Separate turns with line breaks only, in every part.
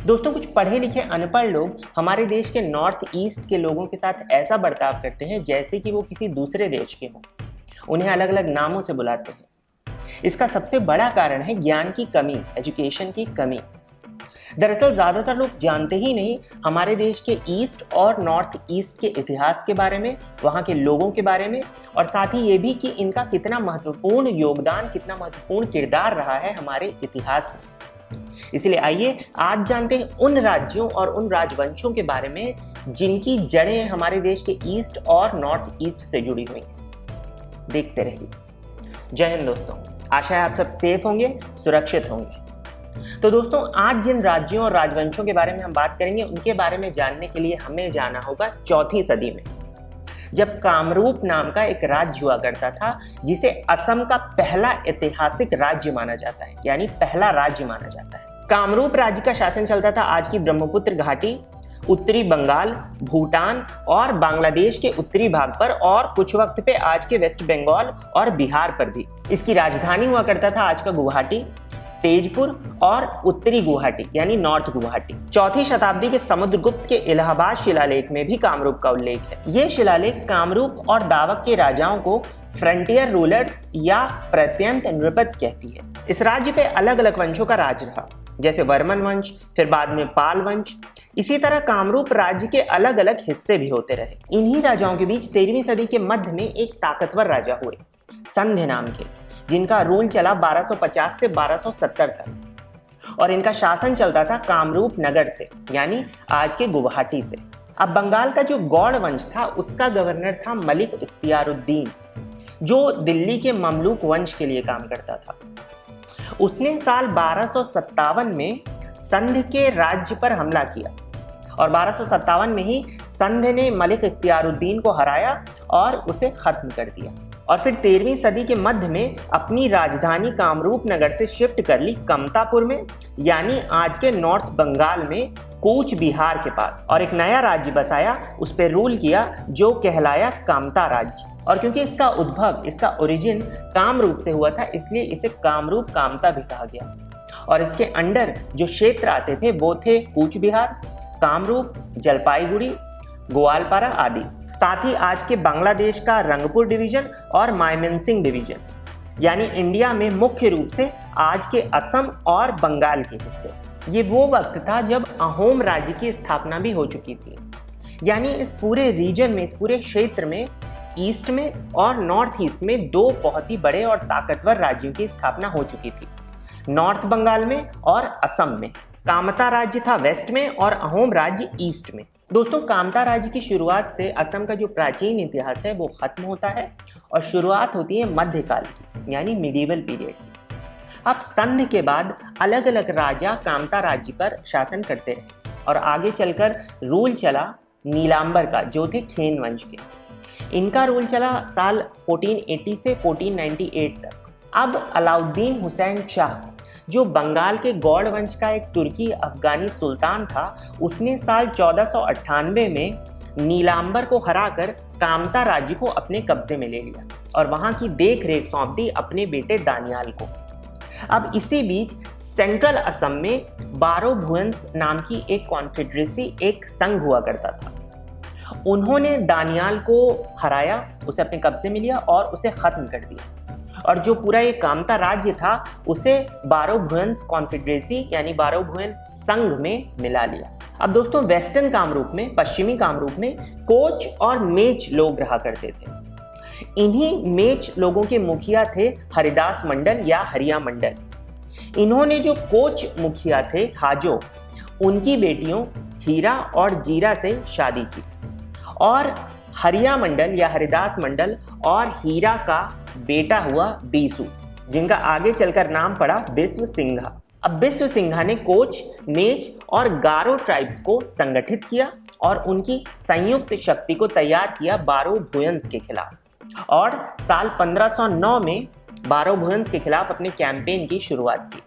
दोस्तों, कुछ पढ़े लिखे अनपढ़ लोग हमारे देश के नॉर्थ ईस्ट के लोगों के साथ ऐसा बर्ताव करते हैं जैसे कि वो किसी दूसरे देश के हों। उन्हें अलग अलग नामों से बुलाते हैं। इसका सबसे बड़ा कारण है ज्ञान की कमी, एजुकेशन की कमी। दरअसल ज़्यादातर लोग जानते ही नहीं हमारे देश के ईस्ट और नॉर्थ ईस्ट के इतिहास के बारे में, वहाँ के लोगों के बारे में, और साथ ही ये भी कि इनका कितना महत्वपूर्ण योगदान, कितना महत्वपूर्ण किरदार रहा है हमारे इतिहास में। इसलिए आइए आज जानते हैं उन राज्यों और उन राजवंशों के बारे में जिनकी जड़ें हमारे देश के ईस्ट और नॉर्थ ईस्ट से जुड़ी हुई हैं। देखते रहिए। जय हिंद दोस्तों, आशा है आप सब सेफ होंगे, सुरक्षित होंगे। तो दोस्तों, आज जिन राज्यों और राजवंशों के बारे में हम बात करेंगे उनके बारे में जानने के लिए हमें जाना होगा 4वीं सदी में, जब कामरूप नाम का एक राज्य हुआ करता था जिसे असम का पहला ऐतिहासिक राज्य माना जाता है, यानी पहला राज्य माना जाता है। कामरूप राज्य का शासन चलता था आज की ब्रह्मपुत्र घाटी, उत्तरी बंगाल, भूटान और बांग्लादेश के उत्तरी भाग पर, और कुछ वक्त पे आज के वेस्ट बंगाल और बिहार पर भी। इसकी राजधानी हुआ करता था आज का गुवाहाटी, तेजपुर और उत्तरी गुवाहाटी यानी नॉर्थ गुवाहाटी। 4वीं शताब्दी के समुद्रगुप्त के इलाहाबाद शिलालेख में भी कामरूप का उल्लेख है। यह शिलालेख कामरूप और दावक के राजाओं को फ्रंटियर रूलर्स या प्रत्यंत नृपत कहती है। इस राज्य पे अलग अलग वंशों का राज रहा, जैसे वर्मन वंश, फिर बाद में पाल वंश। इसी तरह कामरूप राज्य के अलग अलग हिस्से भी होते रहे। इन्हीं राजाओं के बीच 13वीं सदी के मध्य में एक ताकतवर राजा हुए, संध्य नाम के, जिनका रूल चला 1250 से 1270 तक, और इनका शासन चलता था कामरूप नगर से, यानी आज के गुवाहाटी से। अब बंगाल का जो गौड़ वंश था उसका गवर्नर था मलिक इख्तियारुद्दीन, जो दिल्ली के ममलूक वंश के लिए काम करता था। उसने साल 1257 में संध के राज्य पर हमला किया और 1257 में ही संध ने मलिक इख्तियारुद्दीन को हराया और उसे खत्म कर दिया। और फिर 13वीं सदी के मध्य में अपनी राजधानी कामरूप नगर से शिफ्ट कर ली कमतापुर में, यानी आज के नॉर्थ बंगाल में कूच बिहार के पास, और एक नया राज्य बसाया, उस पर रूल किया जो कहलाया कामता राज्य। और क्योंकि इसका उद्भव, इसका ओरिजिन कामरूप से हुआ था, इसलिए इसे कामरूप कामता भी कहा गया। और इसके अंडर जो क्षेत्र आते थे वो थे कूच बिहार, कामरूप, जलपाईगुड़ी, ग्वालपारा आदि। साथ ही आज के बांग्लादेश का रंगपुर डिवीजन और मायमेनसिंह डिवीजन, यानी इंडिया में मुख्य रूप से आज के असम और बंगाल के हिस्से। ये वो वक्त था जब अहोम राज्य की स्थापना भी हो चुकी थी, यानी इस पूरे रीजन में, इस पूरे क्षेत्र में, ईस्ट में और नॉर्थ ईस्ट में दो बहुत ही बड़े और ताकतवर राज्यों की स्थापना हो चुकी थी, नॉर्थ बंगाल में और असम में। कामता राज्य था वेस्ट में और अहोम राज्य ईस्ट में। दोस्तों, कामता राज्य की शुरुआत से असम का जो प्राचीन इतिहास है वो खत्म होता है और शुरुआत होती है मध्यकाल की, यानी मिडीवल पीरियड की। अब संध के बाद अलग अलग राजा कामता राज्य पर शासन करते रहे और आगे चलकर रूल चला नीलांबर का, जो थे खेन वंश के। इनका रूल चला साल 1480 से 1498 तक। अब अलाउद्दीन हुसैन शाह, जो बंगाल के गौड़ वंश का एक तुर्की अफगानी सुल्तान था, उसने साल 1498 में नीलांबर को हराकर कामता राज्य को अपने कब्जे में ले लिया और वहां की देख रेख सौंप दी अपने बेटे दानियाल को। अब इसी बीच सेंट्रल असम में बारो भुवंस नाम की एक कॉन्फेडरेसी, एक संघ हुआ करता था। उन्होंने दानियाल को हराया, उसे अपने कब्जे में लिया और उसे खत्म कर दिया, और जो पूरा ये कामता राज्य था उसे बारो भुवंस कॉन्फेडरेसी यानी बारो भुवन संघ में मिला लिया। अब दोस्तों, वेस्टर्न कामरूप में, पश्चिमी कामरूप में कोच और मेच लोग रहा करते थे। इन्हीं मेच लोगों के मुखिया थे हरिदास मंडल या हरिया मंडल। इन्होंने जो कोच मुखिया थे हाजो, उनकी बेटियों हीरा और जीरा से शादी की, और हरिया मंडल या हरिदास मंडल और हीरा का बेटा हुआ बीसू, जिनका आगे चलकर नाम पड़ा बिस्व सिंघा। अब बिस्व सिंघा ने कोच, मेच और गारो ट्राइब्स को संगठित किया और उनकी संयुक्त शक्ति को तैयार किया बारो भुवंस के खिलाफ, और साल 1509 में बारो भुवंस के खिलाफ अपने कैंपेन की शुरुआत की।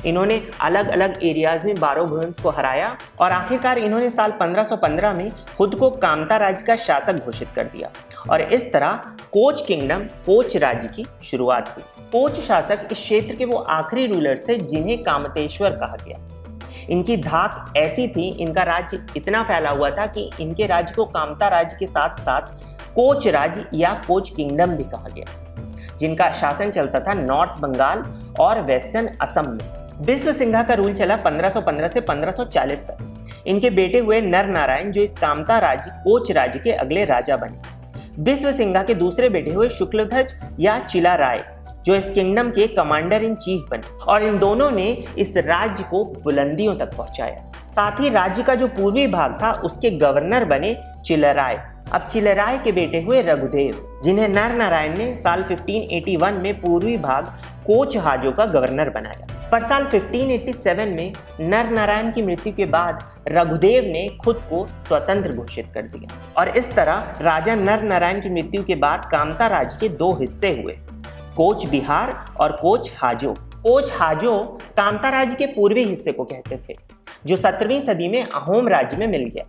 इन्होंने अलग अलग एरियाज में बारो भुवंस को हराया और आखिरकार इन्होंने साल 1515 में खुद को कामता राज्य का शासक घोषित कर दिया, और इस तरह कोच किंगडम, कोच राज्य की शुरुआत हुई। कोच शासक इस क्षेत्र के वो आखिरी रूलर्स थे जिन्हें कामतेश्वर कहा गया। इनकी धाक ऐसी थी, इनका राज्य इतना फैला हुआ था कि इनके राज्य को कामता राज्य के साथ साथ कोच राज्य या कोच किंगडम भी कहा गया, जिनका शासन चलता था नॉर्थ बंगाल और वेस्टर्न असम में। बिस्व सिंघा का रूल चला 1515 से 1540 तक। इनके बेटे हुए नर नारायण, जो इस कामता राज्य कोच राज्य के अगले राजा बने। बिस्व सिंघा के दूसरे बेटे हुए शुक्लध्वज या चिला राय, जो इस किंगडम के कमांडर इन चीफ बने, और इन दोनों ने इस राज्य को बुलंदियों तक पहुंचाया। साथ ही राज्य का जो पूर्वी भाग था उसके गवर्नर बने चिलराय। अब चिलराय के बेटे हुए रघुदेव, जिन्हें नर नारायण ने साल 1581 में पूर्वी भाग कोच हाजो का गवर्नर बनाया। पर साल 1587 में नर नारायण की मृत्यु के बाद रघुदेव ने खुद को स्वतंत्र घोषित कर दिया, और इस तरह राजा नर नारायण की मृत्यु के बाद कामता राज्य के दो हिस्से हुए, कोच बिहार और कोच हाजो। कोच हाजो कामता राज्य के पूर्वी हिस्से को कहते थे, जो 17वीं सदी में अहोम राज्य में मिल गया,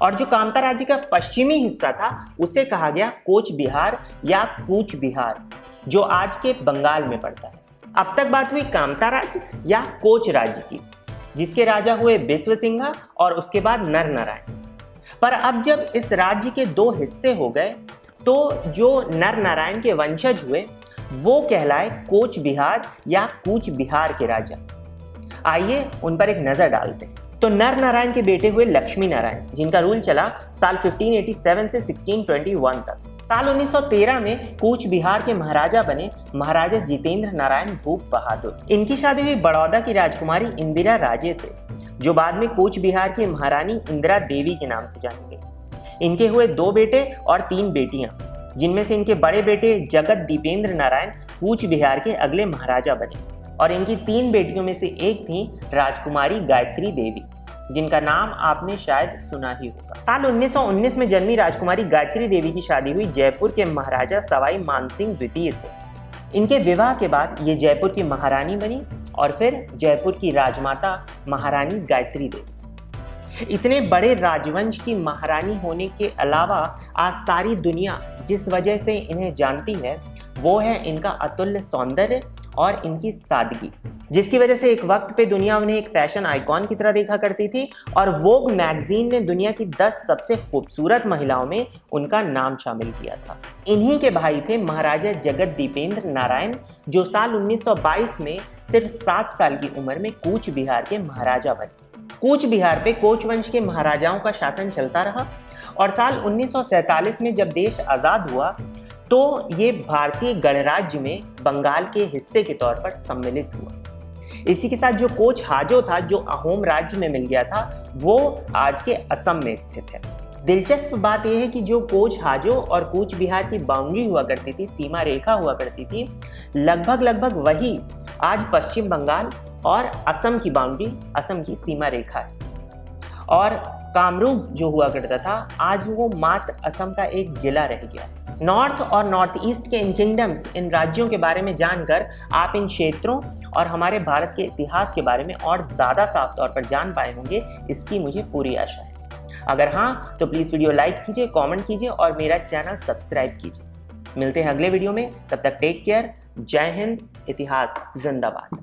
और जो कामता राज्य का पश्चिमी हिस्सा था उसे कहा गया कोच बिहार या कूच बिहार, जो आज के बंगाल में पड़ता है। अब तक बात हुई कामता राज्य या कोच राज्य की, जिसके राजा हुए बिस्व सिंघा और उसके बाद नर नारायण। पर अब जब इस राज्य के दो हिस्से हो गए तो जो नर नारायण के वंशज हुए वो कहलाए कोच बिहार या कूच बिहार के राजा। आइए उन पर एक नजर डालते हैं। तो नर नारायण के बेटे हुए लक्ष्मी नारायण, जिनका रूल चला साल 1587 से 1621 तक। साल 1913 में कूच बिहार के महाराजा बने महाराजा जितेंद्र नारायण भूप बहादुर। इनकी शादी हुई बड़ौदा की राजकुमारी इंदिरा राजे से, जो बाद में कूच बिहार की महारानी इंदिरा देवी के नाम से जानी गई। इनके हुए 2 बेटे और 3 बेटियां, जिनमें से इनके बड़े बेटे जगत दीपेंद्र नारायण कूच बिहार के अगले महाराजा बने, और इनकी 3 बेटियों में से एक थी राजकुमारी गायत्री देवी, जिनका नाम आपने शायद सुना ही होगा। साल 1919 में जन्मी राजकुमारी गायत्री देवी की शादी हुई जयपुर के महाराजा सवाई मानसिंह द्वितीय से। इनके विवाह के बाद ये जयपुर की महारानी बनी और फिर जयपुर की राजमाता महारानी गायत्री देवी। इतने बड़े राजवंश की महारानी होने के अलावा आज सारी दुनिया जिस वजह से इन्हें जानती है वो है इनका अतुल्य सौंदर्य और इनकी सादगी, जिसकी वजह से एक वक्त पे दुनिया उन्हें एक फैशन आइकॉन की तरह देखा करती थी, और वोग मैगजीन ने दुनिया की 10 सबसे खूबसूरत महिलाओं में उनका नाम शामिल किया था। इन्हीं के भाई थे महाराजा जगत दीपेंद्र नारायण, जो साल 1922 में सिर्फ 7 साल की उम्र में कूच बिहार के महाराजा बने। कूच बिहार पे कोच वंश के महाराजाओं का शासन चलता रहा, और साल 1947 में जब देश आज़ाद हुआ तो ये भारतीय गणराज्य में बंगाल के हिस्से के तौर पर सम्मिलित हुआ। इसी के साथ जो कोच हाजो था, जो अहोम राज्य में मिल गया था, वो आज के असम में स्थित है। दिलचस्प बात यह है कि जो कोच हाजो और कूच बिहार की बाउंड्री हुआ करती थी, सीमा रेखा हुआ करती थी, लगभग वही आज पश्चिम बंगाल और असम की बाउंड्री, असम की सीमा रेखा है। और कामरूप जो हुआ करता था, आज वो मात्र असम का एक जिला रह गया है। नॉर्थ और नॉर्थ ईस्ट के इन किंगडम्स, इन राज्यों के बारे में जानकर आप इन क्षेत्रों और हमारे भारत के इतिहास के बारे में और ज़्यादा साफ तौर पर जान पाए होंगे, इसकी मुझे पूरी आशा है। अगर हाँ तो प्लीज़ वीडियो लाइक कीजिए, कमेंट कीजिए और मेरा चैनल सब्सक्राइब कीजिए। मिलते हैं अगले वीडियो में, तब तक टेक केयर। जय हिंद, इतिहास जिंदाबाद।